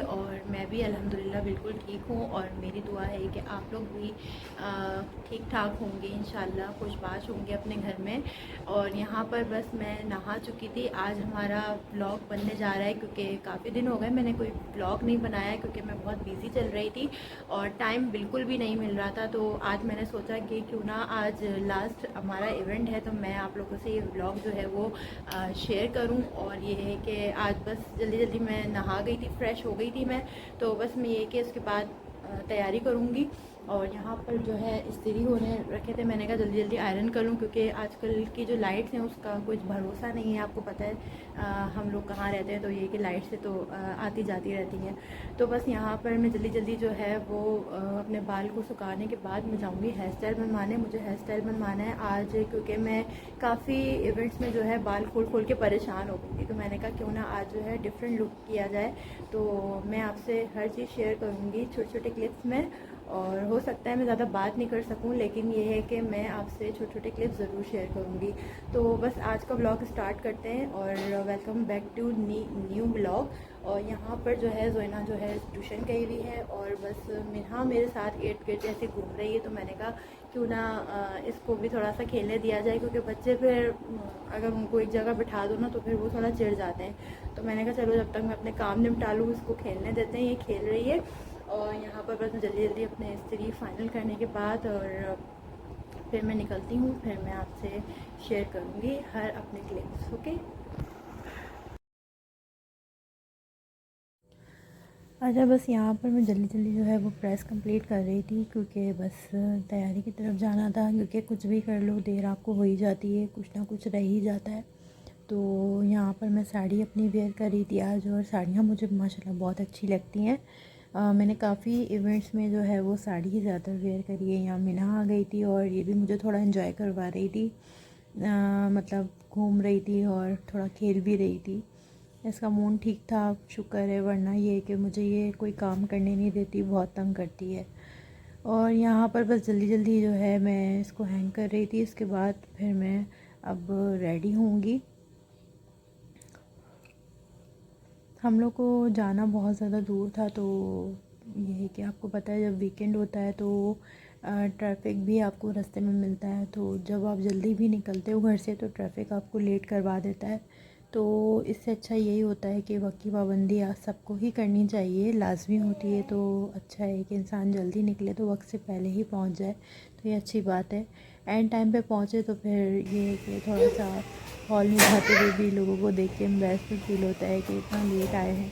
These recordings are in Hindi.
और मैं भी अल्हम्दुलिल्लाह बिल्कुल ठीक हूँ। और मेरी दुआ है कि आप लोग भी ठीक ठाक होंगे इंशाल्लाह, खुशबाश होंगे अपने घर में। और यहाँ पर बस मैं नहा चुकी थी। आज हमारा व्लॉग बनने जा रहा है क्योंकि काफ़ी दिन हो गए मैंने कोई व्लॉग नहीं बनाया क्योंकि मैं बहुत बिज़ी चल रही थी और टाइम बिल्कुल भी नहीं मिल रहा था। तो आज मैंने सोचा कि क्यों ना आज लास्ट हमारा इवेंट है तो मैं आप लोगों से ये व्लॉग जो है वो शेयर करूं। और ये है कि आज बस जल्दी जल्दी मैं नहा गई थी, फ्रेश हो गई थी मैं, तो बस मैं ये कि उसके बाद तैयारी करूंगी। और यहाँ पर जो है इस्त्री होने रखे थे, मैंने कहा जल्दी जल्दी आयरन कर लूँ क्योंकि आजकल की जो लाइट्स हैं उसका कुछ भरोसा नहीं है। आपको पता है हम लोग कहाँ रहते हैं तो ये कि लाइट से तो आती जाती रहती हैं। तो बस यहाँ पर मैं जल्दी जल्दी जो है वो अपने बाल को सुखाने के बाद मैं जाऊँगी हेयर स्टाइल बनवाने। मुझे हेयर स्टाइल बनवाना है आज क्योंकि मैं काफ़ी इवेंट्स में जो है बाल खोल खोल के परेशान हो गई थी, तो मैंने कहा क्यों ना आज जो है डिफरेंट लुक किया जाए। तो मैं आपसे हर चीज़ शेयर करूँगी छोटे छोटे क्लिप्स में। और हो सकता है मैं ज़्यादा बात नहीं कर सकूं, लेकिन ये है कि मैं आपसे छोटे छोटे क्लिप्स ज़रूर शेयर करूंगी। तो बस आज का ब्लॉग स्टार्ट करते हैं और welcome back to new blog. और यहाँ पर जो है जोइना जो है ट्यूशन गई हुई है और बस मिन्हा मेरे साथ इर्द गिर्द ऐसे घूम रही है। तो मैंने कहा क्यों ना इसको भी थोड़ा सा खेलने दिया जाए क्योंकि बच्चे फिर अगर उनको एक जगह बिठा दो ना तो फिर वो थोड़ा चिढ़ जाते हैं। तो मैंने कहा चलो जब तक मैं अपने काम निपटा लूँ इसको खेलने देते हैं, ये खेल रही है। और यहाँ पर बस जल्दी जल्दी अपने इस्त्री फाइनल करने के बाद और फिर मैं निकलती हूँ, फिर मैं आपसे शेयर करूँगी हर अपने क्लिप्स। ओके, अच्छा बस यहाँ पर मैं जल्दी जल्दी जो है वो प्रेस कंप्लीट कर रही थी क्योंकि बस तैयारी की तरफ जाना था। क्योंकि कुछ भी कर लो देर आपको हो ही जाती है, कुछ ना कुछ रह ही जाता है। तो यहाँ पर मैं साड़ी अपनी वेयर कर रही थी आज, और साड़ियाँ मुझे माशाल्लाह बहुत अच्छी लगती हैं। मैंने काफ़ी इवेंट्स में जो है वो साड़ी ही ज़्यादा वेयर करी है। यहाँ मिना आ गई थी और ये भी मुझे थोड़ा इन्जॉय करवा रही थी, मतलब घूम रही थी और थोड़ा खेल भी रही थी। इसका मूड ठीक था, शुक्र है, वरना ये कि मुझे ये कोई काम करने नहीं देती, बहुत तंग करती है। और यहाँ पर बस जल्दी जल्दी जो है मैं इसको हैंग कर रही थी। इसके बाद फिर मैं अब रेडी होंगी। हम लोग को जाना बहुत ज़्यादा दूर था, तो ये है कि आपको पता है जब वीकेंड होता है तो ट्रैफिक भी आपको रास्ते में मिलता है। तो जब आप जल्दी भी निकलते हो घर से तो ट्रैफिक आपको लेट करवा देता है। तो इससे अच्छा यही होता है कि वक्त की पाबंदी सबको ही करनी चाहिए, लाजमी होती है। तो अच्छा है कि इंसान जल्दी निकले तो वक्त से पहले ही पहुंच जाए, तो ये अच्छी बात है। एंड टाइम पे पहुंचे तो फिर ये है कि थोड़ा सा हॉल में जाते हुए भी लोगों को देख के एम्बैरेसमेंट फील होता है कि इतना लेट आए हैं।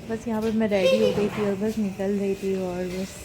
बस यहाँ पर मैं रेडी हो गई थी और बस निकल रही थी और बस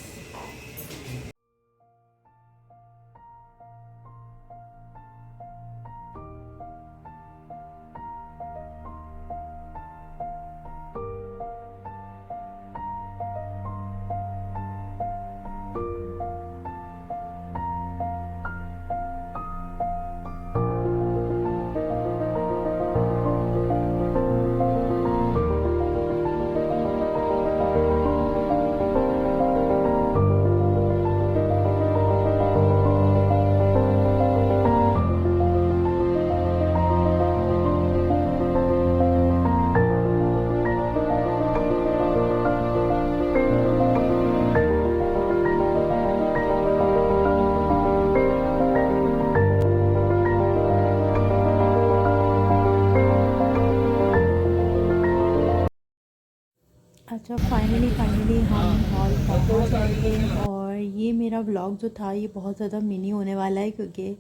अच्छा फाइनली हम हॉल पहुंच गए थे। और ये मेरा व्लॉग जो था ये बहुत ज़्यादा मिनी होने वाला है क्योंकि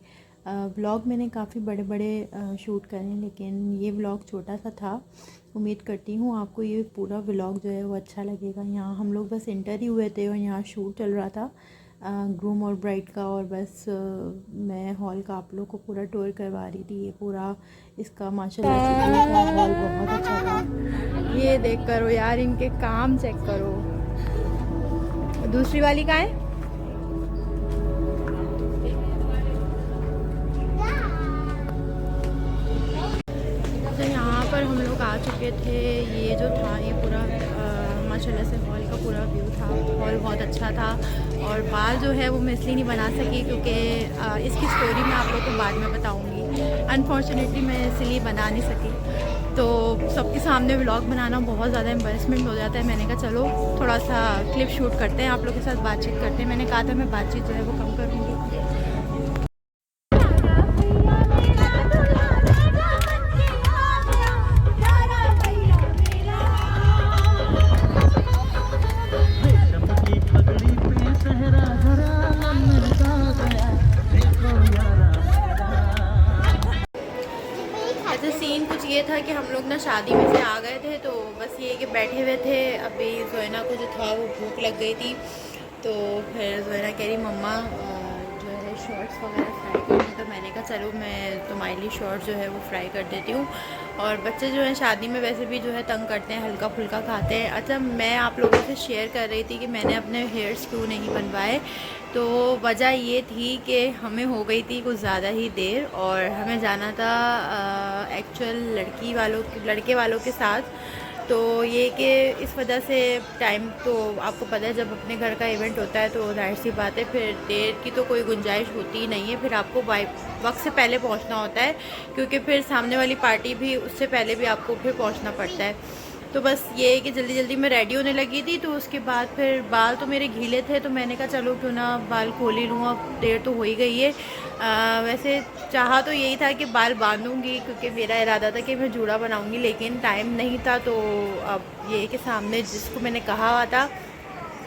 व्लॉग मैंने काफ़ी बड़े बड़े शूट करे हैं, लेकिन ये व्लॉग छोटा सा था। उम्मीद करती हूँ आपको ये पूरा व्लॉग जो है वो अच्छा लगेगा। यहाँ हम लोग बस इंटर ही हुए थे और यहाँ शूट चल रहा था ग्रूम और ब्राइड का। और बस मैं हॉल का आप लोग को पूरा टूर करवा रही थी। ये पूरा इसका माशाल्लाह से पूरा हॉल बहुत अच्छा था। ये देख करो यार, इनके काम चेक करो। दूसरी वाली कहाँ है? तो यहाँ पर हम लोग आ चुके थे। ये जो था ये पूरा माशाल्लाह से हॉल का पूरा व्यू था। हॉल बहुत अच्छा था और बाल जो है वो मैं इसलिए नहीं बना सकी क्योंकि इसकी स्टोरी मैं आप लोगों को बाद में बताऊँगी। अनफॉर्चुनेटली मैं इसलिए बना नहीं सकी, तो सबके सामने व्लॉग बनाना बहुत ज़्यादा एम्बैरेसमेंट हो जाता है। मैंने कहा चलो थोड़ा सा क्लिप शूट करते हैं, आप लोगों के साथ बातचीत करते हैं। मैंने कहा था मैं बातचीत जो है वो कम करूँगी। सीन कुछ ये था कि हम लोग ना शादी में से आ गए थे, तो बस ये कि बैठे हुए थे। अभी जोइना को जो था वो भूख लग गई थी, तो फिर जोइना कह रही मम्मा जो है शॉर्ट्स वगैरह फ्राई करनी, तो मैंने कहा चलो मैं तुम्हारे लिए शॉर्ट जो है वो फ्राई कर देती हूँ। और बच्चे जो हैं शादी में वैसे भी जो है तंग करते हैं, हल्का फुल्का खाते हैं। अच्छा, मैं आप लोगों से शेयर कर रही थी कि मैंने अपने हेयर्स क्यों नहीं बनवाए, तो वजह ये थी कि हमें हो गई थी कुछ ज़्यादा ही देर और हमें जाना था एक्चुअल लड़के वालों के साथ। तो ये कि इस वजह से टाइम, तो आपको पता है जब अपने घर का इवेंट होता है तो जाहिर सी बात है फिर देर की तो कोई गुंजाइश होती ही नहीं है। फिर आपको वक्त से पहले पहुंचना होता है, क्योंकि फिर सामने वाली पार्टी भी उससे पहले भी आपको फिर पहुंचना पड़ता है। तो बस ये है कि जल्दी जल्दी मैं रेडी होने लगी थी, तो उसके बाद फिर बाल तो मेरे गीले थे, तो मैंने कहा चलो क्यों ना बाल खोल ही लूँ, अब देर तो हो ही गई है। वैसे चाहा तो यही था कि बाल बांधूंगी, क्योंकि मेरा इरादा था कि मैं जूड़ा बनाऊंगी, लेकिन टाइम नहीं था। तो अब ये कि सामने जिसको मैंने कहा हुआ था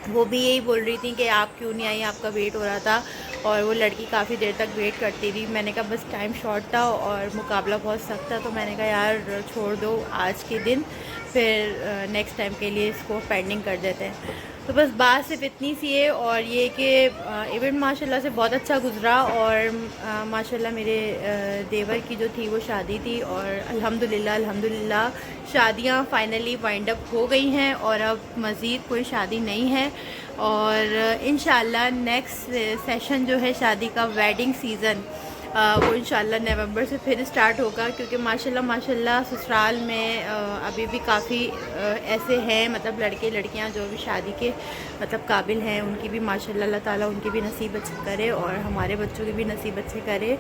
वो भी यही बोल रही थी कि आप क्यों नहीं आई, आपका वेट हो रहा था, और वो लड़की काफ़ी देर तक वेट करती रही। मैंने कहा बस टाइम शॉर्ट था और मुकाबला बहुत सख्त था, तो मैंने कहा यार छोड़ दो आज के दिन, फिर नेक्स्ट टाइम के लिए इसको पेंडिंग कर देते हैं। तो बस बात सिर्फ इतनी सी है, और ये कि इवेंट माशाल्लाह से बहुत अच्छा गुजरा, और माशाल्लाह मेरे देवर की जो थी वो शादी थी, और अल्हम्दुलिल्लाह शादियां फाइनली वाइंड अप हो गई हैं, और अब मज़ीद कोई शादी नहीं है। और इंशाल्लाह नेक्स्ट सेशन जो है शादी का, वेडिंग सीज़न, वो इंशाल्लाह नवंबर से फिर स्टार्ट होगा, क्योंकि माशाल्लाह ससुराल में अभी भी काफ़ी ऐसे हैं, मतलब लड़के लड़कियां जो भी शादी के मतलब काबिल हैं, उनकी भी माशाल्लाह अल्लाह ताला उनकी भी नसीब अच्छे करे और हमारे बच्चों की भी नसीब अच्छे करे।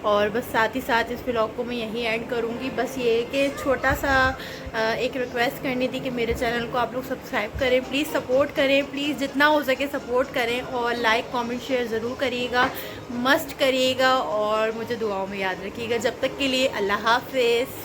और बस साथ ही साथ इस व्लॉग को मैं यहीं ऐड करूँगी। बस ये कि छोटा सा एक रिक्वेस्ट करनी थी कि मेरे चैनल को आप लोग सब्सक्राइब करें, प्लीज़ सपोर्ट करें, प्लीज़ जितना हो सके सपोर्ट करें, और लाइक कमेंट शेयर ज़रूर करिएगा, मस्ट करिएगा, और मुझे दुआओं में याद रखिएगा। जब तक के लिए अल्लाह हाफ़िज़।